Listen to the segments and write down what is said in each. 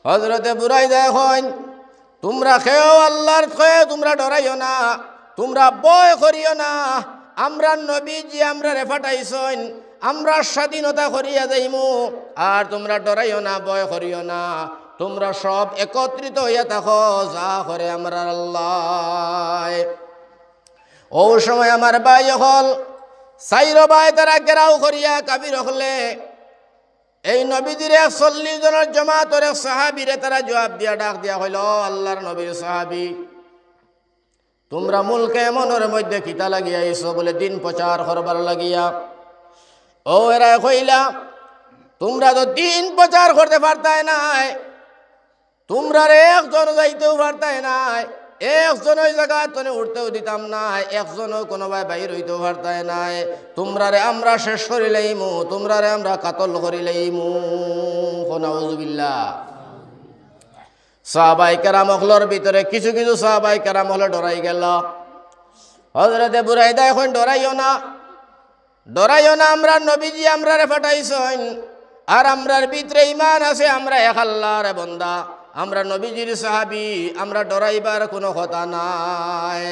হযরতে বুরাইদা কইন তোমরা খেও আল্লাহর কয়ে তোমরা ডরাইও না, তোমরা ভয় করিও না। আমরা নবীজি আমরা রে ফাটাইছইন, আমরা স্বাধীনতা করিয়া যাইমু। আর তোমরা ডরাইও না, ভয় করিও না, তোমরা সব একত্রিত হইয়া থাকো, যা করে আমরা আল্লাহ। ও সময় আমার ভাই হল সাইর ভাই তারা গেরাও করিয়া কাবির হলে এই নবীদের 40 জনের জমাতর এক সাহাবীরে তারা জবাব দিয়া ডাক দিয়া হইল, আল্লাহর নবীর সাহাবী তোমরা মুলকে মনের মধ্যে কিতা লাগিয়া আইছো বলে দিন প্রচার করবার লাগিয়া। ও এরা কইলা তোমরা তো দিন প্রচার করতে পারতাই নাই, তোমরা একজন যাইতেও পারতাই নাই, একজন ওই জায়গা তনে উঠতেও দিতাম নাই, একজনও কোনোভাবে বাইর হইতেও পারতাই নাই। তোমরারে আমরা শেষ করিলাইমু, তোমরারে আমরা কাতল করিলাইমু। নাউযুবিল্লাহ। সাহাবায়ে কেরাম হলর ভিতরে কিছু কিছু সাহাবায়ে কেরাম হলে ডরাই গেল। হযরতে বুরাইদা এখন ডরাইও না, ডরাইও না, আমরা নবীজি আমরা রে ফাটাইছেন, আর আমরার ভিতরে ঈমান আছে, আমরা এক আল্লাহর বান্দা, আমরা নবীজির সাহাবী, আমরা ডরাইবার কোনো কথা নাই।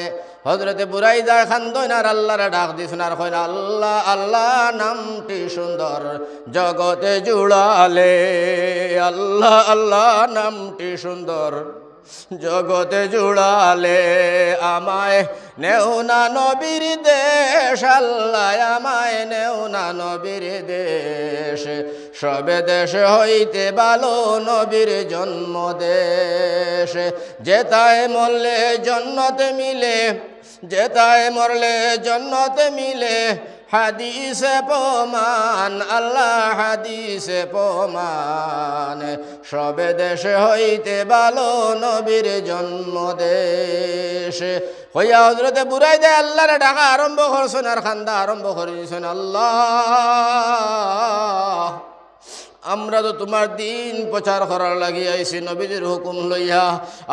হযরতে বুরাইদা খান্দইন আর আল্লাহর ডাক দিছেন আর কইন, আল্লাহ আল্লাহ নামটি সুন্দর জগতে জুড়ালে, আল্লাহ আল্লাহ নামটি সুন্দর জগতে জুড়ালে, আমায় নেও না নবীর দেশ, আল্লাহ আমায় নেও না নবীর দেশ, সবে দেশ হইতে ভালো নবীর জন্ম দেশ, যেতায় মরলে জন্নতে মিলে, যেতায় মরলে জন্নতে মিলে, হাদিসে প্রমাণ আল্লাহ হাদিসে প্রমাণ, সবে দেশে হইতে ভালো নবীর জন্ম দেশ। হইয়া হযরতে বুরাইদা আল্লাহরে ডাকা আরম্ভ করছেন আর খান্দা আরম্ভ করে দিয়েছেন, আল্লাহ আমরা তো তোমার দিন প্রচার করার লাগি আইছি নবীজির হুকুম লইয়া,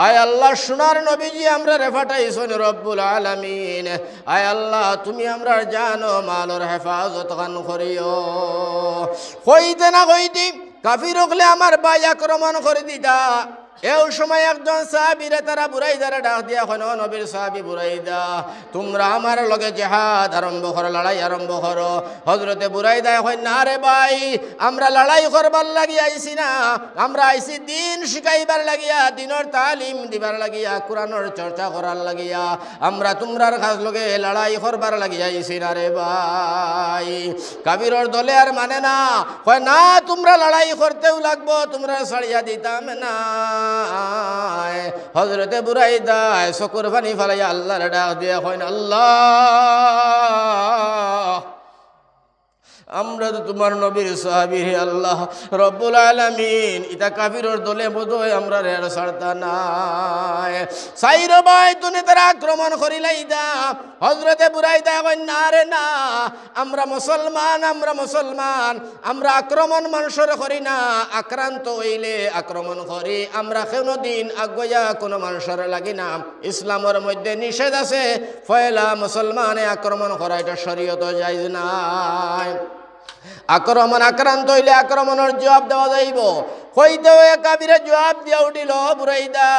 আয় আল্লাহ সোনার নবীজি আমরা রে ফাটাইছেন রব্বুল আলামিন, আয় আল্লাহ তুমি আমরা জানো মালর হেফাজত খান করিও। কইতে না কইতে কাফির হলে আমার ভাই আক্রমণ করে দিতা। এই সময় একজন সাহাবীরে তারা বুরাইদারে ডাক দিয়া কইন, নবীর সাহাবী বুরাইদা তোমরা আমার লগে জিহাদ আরম্ভ করো, লড়াই আরম্ভ করো। হযরতে বুরাইদা কইন, না রে ভাই আমরা লড়াই করবার লাগি আইছি না, আমরা আইছি দিন শিখাইবার লাগিয়া, দিনের তালিম দিবার লাগিয়া, কোরআনের চর্চা করার লাগিয়া, আমরা তোমরার কাছ লগে লড়াই করবার লাগি আইছি না রে ভাই। কাবিরর দলে আর মানে না, কয় না তোমরা লড়াই করতেও লাগবো, তোমরা ছাড়িয়া দিতাম না। হযরতে বুরাইদা চকুর পানি ফেলাইয়া আল্লাহর ডাক দিয়া কইন, আল্লাহ আমরা তো তোমার নবীর সাহাবী, হে আল্লাহ রব্বুল আলামিন ইতা কাফিরর দলে বোধহয় আমরা রের ছাড়তা নাই। সাইর ভাই তুনে তারা আক্রমণ করিলাই দা। হযরতে বুরাইদা কইন, না রে না, আমরা মুসলমান, আমরা মুসলমান, আমরা আক্রমণ মানুষের করি না, আক্রান্ত হইলে আক্রমণ করি, আমরা কোনোদিন আগুয়া কোনো মানুষের লাগি না। ইসলামের মধ্যে নিষেধ আছে, পয়লা মুসলমানে আক্রমণ করা, এটা শরীয়ত জায়েজ নাই। আক্রমণ আক্রান্ত হইলে আক্রমণের জবাব দেওয়া যাইব। কইতে কাবিরে জবাব দিয়া উঠিল, বুরাইদা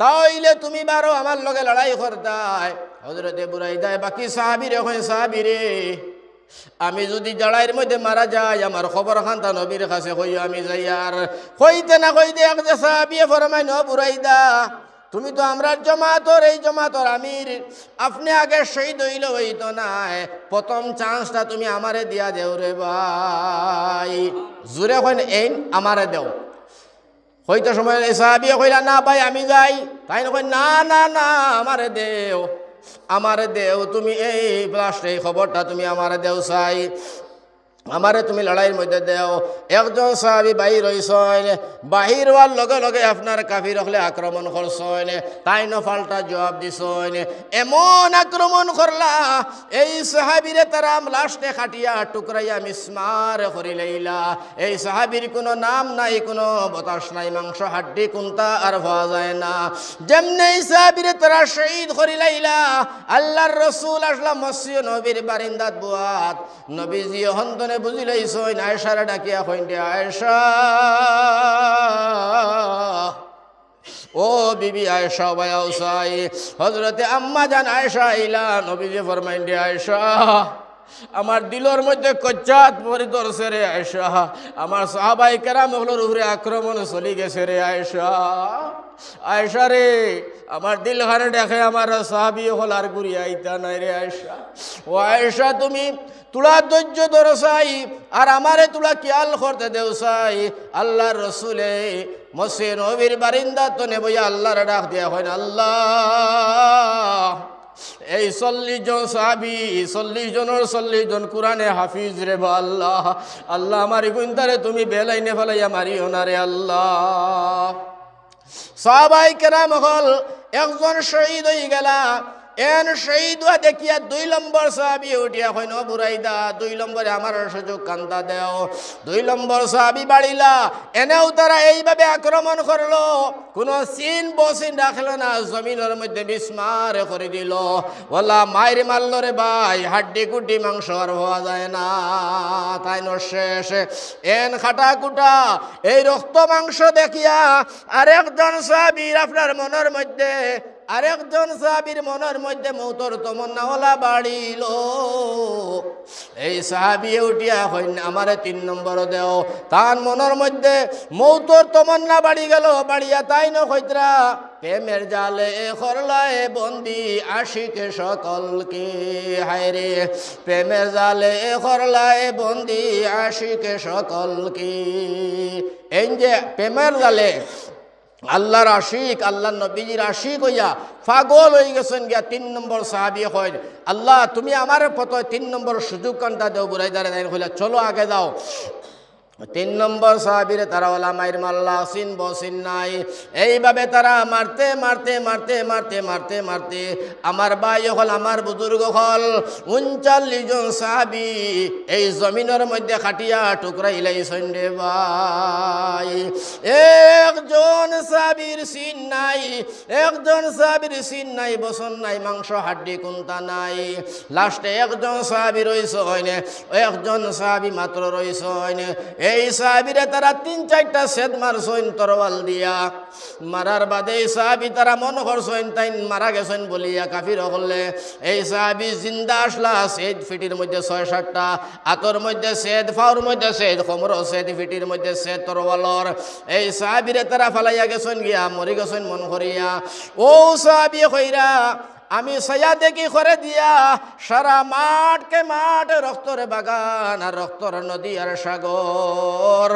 তাইলে তুমি বারো আমার লগে লড়াই করতাই। হযরতে বুরাইদা বাকি সাহাবীরে কয়, সাহাবীরে আমি যদি জড়াইয়ের মধ্যে মারা যাই, আমার খবর খান্তা নবীর কাছে কই আমি যাই। আর কইতে না কইতে এক যে সাহাবীয়ে ফরমাই, ন বুরাইদা তুমি তো আমরা জমাতর, এই জমাতর আমির, আপনি আগে শহীদ হইল হইতো নাই, প্রথম চান্সটা তুমি আমারে দিয়া দেও রে ভাই। জোরে কইন, এই আমারে দেও। হইতো সময় সাহাবীয়ে কইলা, না ভাই আমি যাই। তাই কই, না না না আমারে দেও, আমারে দেও, তুমি এই প্লাস্ট এই খবরটা তুমি আমারে দেও চাই, আমারে তুমি লড়াইয়ের মধ্যে দেও। একজন সাহাবী বাহির হইছেন, বাহির হওয়ার লগে লগে আপনার কাফির হলে আক্রমণ করছেন, তাই ন পাল্টা জবাব দিছেন। এমন আক্রমণ করলা এই সাহাবীরে তারা লাস্টে খাটিয়া টুকরাইয়া মিসমার করি লাইলা। এই সাহাবীর কোনো নাম নাই, কোনো বাতাস নাই, মাংস হাড্ডি কোনটা আর পাওয়া যায় না। যেমনি এই সাহাবীরে তারা শহীদ করি লাইলা, আল্লাহর রাসূল আসলা মসজিদ নবীর বারিন্দাত বুয়াত, নবীজি হন্তনে বুঝি লইছেন, আয়েশারে ডাকিয়া কইন, আয়েশা বিবি আয়েশা বায়াউসাই হযরতে আম্মা জান আয়েশা ইলা নবীজি ফরমাইন দে আয়েশা আমার দিলের মধ্যে কচ্চাত পরি ধরছে রে আয়েশা আমার সাহাবায়ে কেরাম হলোর উপরে আক্রমণ চলি গেছে রে আয়েশা আয়েশা রে আমার দিল খানে দেখে আমার সাহাবী হল আর ঘুরি আইতা নাই রে আয়েশা ও আয়েশা তুমি তুলা ধৈর্য ধরছাই আর আমারে তুলা খেয়াল করতে দেওসাই আল্লাহর রসুলে মসজিদ নবীর বারিন্দা তো নেবইয়া আল্লাহর ডাক দিয়া হয় না আল্লাহ এই 40 জন সাহাবী 40 জনের 40 জন কোরআনে হাফিজ রে বা আল্লাহ আল্লাহ আমার গুনতারে তুমি বেলাইনে ফেলাইয়া মারিও না রে আল্লাহ সাহাবায়ে কেরাম হল একজন শহীদ হয়ে গেলা এন শহীদ হওয়া দেখিয়া 2 নম্বর সাহাবী উঠিয়া কইন বুরাইদা 2 নম্বরে আমার সুযোগ কান্দা দেও 2 নম্বর সাহাবী বাড়িলা এনেও তারা এইভাবে আক্রমণ করলো কোনো সিন বসিন রাখলো না জমিনের মধ্যে বিস্মার করে দিল ওলা মায়ের মারল রে ভাই হাড্ডি কুটি মাংস আর হওয়া যায় না তাই শেষ এন খাটা কুটা এই রক্ত মাংস দেখিয়া আরেকজন সাহাবীর আপনার মনের মধ্যে আরেকজন সাহাবীর মনের মধ্যে মৌতর তমন্নাওয়ালা বাড়িল এই সাহাবী উঠিয়া হইন আমারে 3 নম্বর দেও তার মনের মধ্যে মৌতর তমন্না বাড়ি গেল বাড়িয়া তাই ন কইতরা প্রেমের জালে করলায় বন্দি আশিকে সকলকে হায় রে প্রেমের জালে করলায় বন্দি আশিকে সকলকে এই যে প্রেমের জালে আল্লাহর আশিক আল্লাহ নবীজির আশিক হইয়া পাগল হয়ে গেছেন গিয়া 3 নম্বর সাহাবী হয় আল্লাহ তুমি আমার পথে 3 নম্বর সুযোগ কান্তা দেও বুরাইদারে দেন কইলা চলো আগে যাও 3 নম্বর সাহাবীরে তারা ওলা মাইর মাল্লা সিন বসিন নাই এইভাবে তারা মারতে মারতে মারতে মারতে মারতে মারতে আমার ভাই হল আমার বুজুর্গ হল 39 জন সাহাবী এই জমিনের মধ্যে খাটিয়া টুকরাইলাইছেন রে ভাই একজন সাহাবীর সিন নাই একজন সাহাবীর সিন নাই বসন নাই মাংস হাড্ডি কুন্তা নাই লাস্টে একজন সাহাবী রইছে হয়নে একজন সাহাবী মাত্র রইছে হয়নে এই সাহাবীরা তারা 3-4টা সেদ মারছেন তরোয়াল দিয়া মারার বাদে এই সাহাবী তারা মন করছেন তাই মারা গেছেন বলিয়া কাফির হলে এই সাহাবী জিন্দা আসলা সেদ ফিটির মধ্যে 6-7টা আতর মধ্যে সেদ ফাউর মধ্যে সেদ খমর সেদ ফিটির মধ্যে সেদ তরোয়ালর এই সাহাবীরা তারা ফালাইয়া গেছেন গিয়া মরি গেছেন মন করিয়া ও সাহাবী কইরা আমি সায়া দেখি করে দিয়া সারা মাঠকে মাঠ রক্তর বাগান আর রক্তর নদী আর সাগর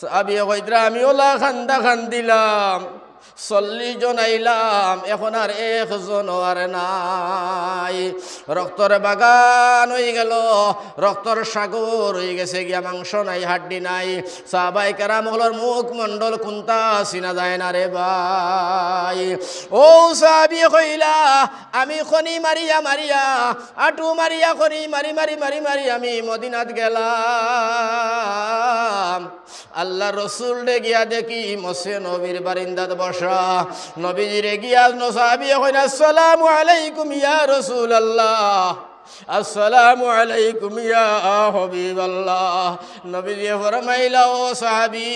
সাহাবী কইরা আমি ওলা খান্দা খান্দিলাম 40 জন আইলাম এখন আর একজন আর নাই রক্তর বাগান হয়ে গেল রক্তর সাগর হয়ে গেছে গিয়া মাংস নাই হাড্ডি নাই সাহাবায়ে কেরাম হলর মুখ মন্ডল কুন্তা চিনা যায় না রে ভাই ও সাহাবী কইলা আমি খনি মারিয়া মারিয়া আটু মারিয়া খনি মারি মারি মারি মারি আমি মদিনাত গেলাম আল্লাহ রসুল রে গিয়া দেখি মসজিদ নবীর বারিন্দাত বসা নবীজিরে গিয়া সাহাবী কইনা আসসালামু আলাইকুম ইয়া রাসূলুল্লাহ আসসালামু আলাইকুম ইয়া হাবিবাল্লাহ নবীজি ফরমাইলা ও সাহাবী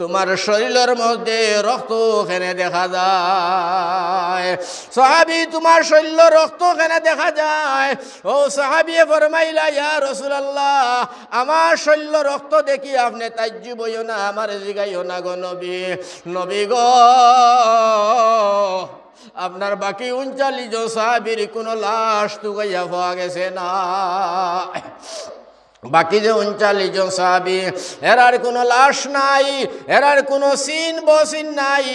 তোমার শরীরের মধ্যে রক্ত কেনে দেখা যায় সাহাবী তোমার শরীরে রক্ত কেনে দেখা যায় ও সাহাবী ফরমাইলা ইয়া রাসূলুল্লাহ আমার শরীরে রক্ত দেখি আপনি তাজ্জুব হইও না আমার জিগাইও না গো নবী নবী গো আপনার বাকি 39 জন সাহাবীর কোনো লাশ তুগাইয়া পাওয়া গেছে না বাকি যে 39 জন সাহাবী এরার কোনো লাশ নাই এরার কোনো সিন বসিন নাই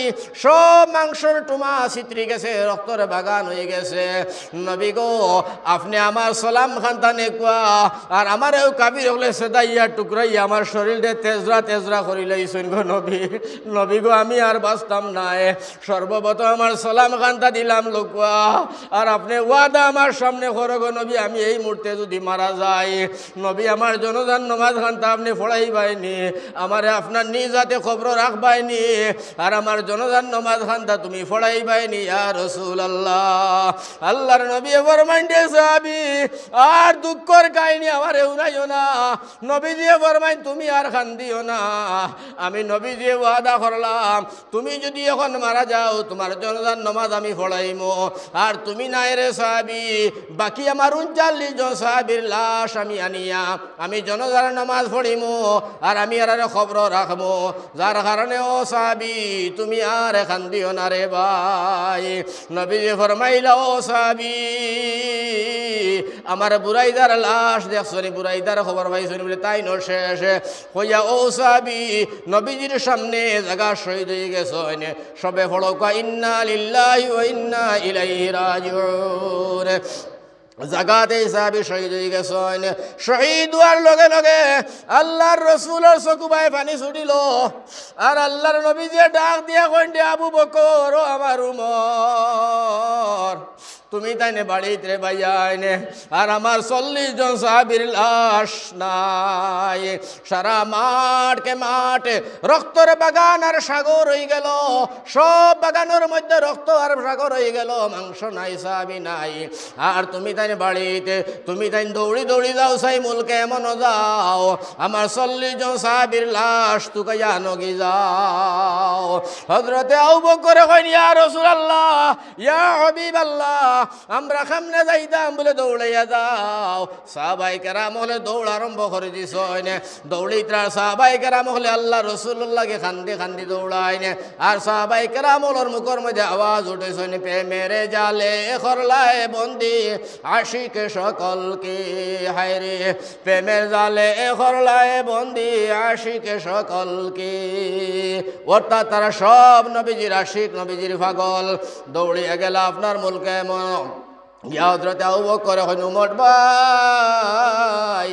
সব মাংসর টুমা ছিত্রি গেছে রক্তর বাগান হয়ে গেছে নবী গো আপনি আমার সালাম খানতানে কুয়া আর আমারও কাবির হলে সেদাইয়া টুকরাইয়া আমার শরীরে তেজরা তেজরা করি লাইছেন গো নবী নবী গো আমি আর বাঁচতাম নাই সর্বপ্রথম আমার সালাম খানতা দিলাম লোকুয়া আর আপনি ওয়াদা আমার সামনে করো গো নবী আমি এই মুহূর্তে যদি মারা যাই নবী আমার জনজান নমাজ খানটা আপনি পড়াইবাইনি, আমারে আপনার নিজ হাতে খবর রাখবাইনি, আর আমার জনজান নমাজ খানটা তুমি পড়াইবাইনি ইয়া রাসূলুল্লাহ। আল্লাহর নবী ফরমাইন দে সাহাবী আর দুঃখর কাহিনী আমারে উনাইও না। নবীজি ফরমাইন তুমি আর কান্দিও না, আমি নবীজি ওয়াদা করলাম তুমি যদি এখন মারা যাও তোমার জনজান নমাজ আমি পড়াইমো, আর তুমি নাই রে সাহাবী বাকি আমার 39 জন সাহাবীর লাশ আমি আনিয়া আমি জনজান নামাজ পড়িমো, আর আমি আর খবর রাখবো, যার কারণে ও সাহাবী তুমি আর কান্দিও না রে ভাই। নবীজি ফরমাইলা ও সাহাবী আমার বুরাইদার লাশ দেখছনি, বুরাইদার খবর পাইছনি বলে তাই ন শেষ হইয়া ও সাহাবী নবীজির সামনে জায়গা শহীদ হয়ে গেছেন। সবে পড়কা ইন্না লিল্লাহি ওয়া ইন্না ইলাইহি রাজিউন। জাগাতে সাহাবী শহীদ হয়ে গেছেন। শহীদ হওয়ার লগে লগে আল্লাহর রসুলের চকু বাই পানি ছুটিল, আর আল্লাহর নবীজি ডাক দিয়া কইন দে আবু বকর ও আমার উমর তুমি তাইনে বাড়িতে বাইয়াইনে, আর আমার 40 জন সাহাবীর লাশ নাই। সারা মাঠকে মাঠ রক্তর বাগান আর সাগর হয়ে গেল, সব বাগানের মধ্যে রক্ত আর সাগর হয়ে গেল, মাংস নাই সাহাবী নাই। আর তুমি তাইনে বাড়িতে তুমি তাইন দৌড়ি দৌড়ি যাও সাই মুলকে এমন যাও আমার 40 জন সাহাবীর লাশ তুকাইয়া নগি যাও। হযরতে আবু বকর কইন ইয়া রাসূলুল্লাহ ইয়া হাবিবাল্লাহ আমরা সামনে যাইতাম বলে দৌড়াইয়া যাও। সাহাবায়ে কেরাম হলে দৌড় আরম্ভ করে দিছেন। দৌড়িতরা সাহাবায়ে কেরাম হলে আল্লাহ রাসূলুল্লাহকে খান্দি খান্দি দৌড়াইন, আর সাহাবায়ে কেরাম হলোর মুখের মধ্যে আওয়াজ উঠেছেন প্রেমের জালে করলায় বন্দি আশিক সকলকে, হায় রে প্রেমের জালে করলায় বন্দি আশিক সকলকে। অর্থাৎ তারা সব নবীজির আশিক নবীজির পাগল। দৌড়িয়ে গেল আপনার মুলকে হযরতে আবু বকর কইন উমর ভাই